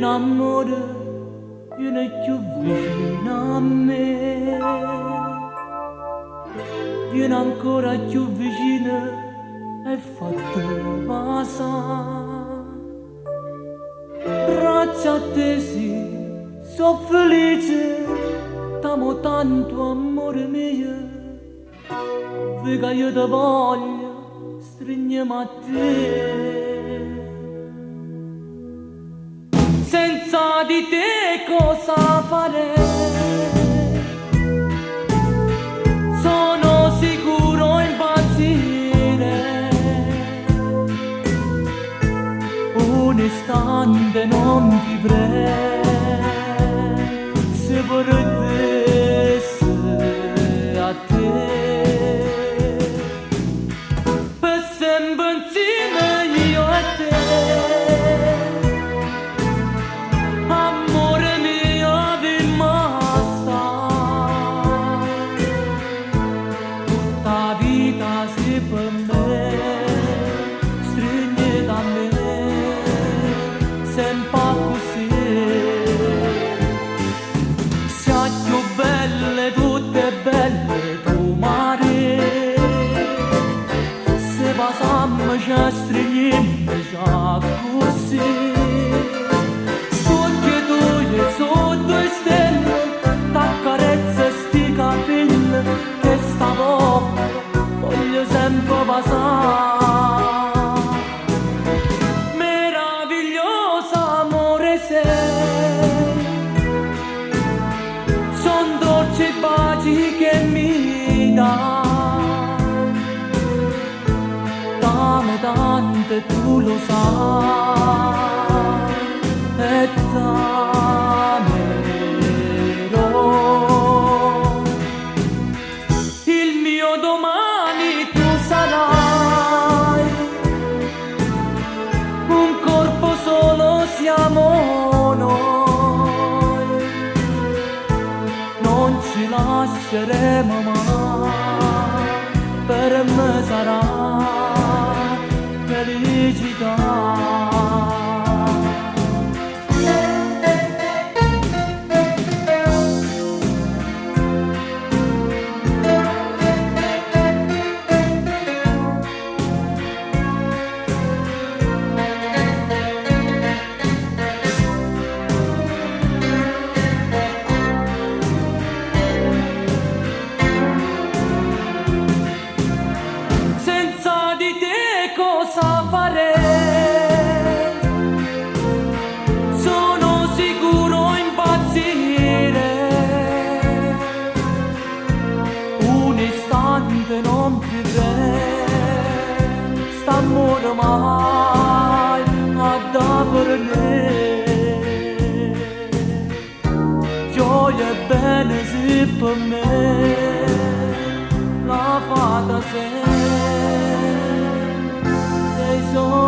un amore viene più vicino a me, viene ancora più vicino e fatto passare. Grazie a te sì, sono felice, t'amo tanto amore mio, perché io ti voglio stringere a te. Senza di te cosa farei? Sono sicuro impazzire. Un istante non vivrei se perdessi a te. Per sempre insieme io e te. Per me, stringi da me, sempre così. Sei più belle, tutte belle, tu mare. Se passiamo ci stringiamo già così. Sotto tue, sotto le stelle, t'accarezza sti capelli, che sta bocca voglio sempre passare. Meravigliosa amore sei, son dolci baci che mi dai, t'amo tanto e tu lo sai, e t'amerò. Il mio domani sarai, un corpo solo siamo noi, non ci lasceremo mai, per me sarà felicità. Cosa farei? Sono sicuro impazzire. Un istante non vivrei, st'amore mai a davvero. Gioia e bene sì per me, la fata sei. So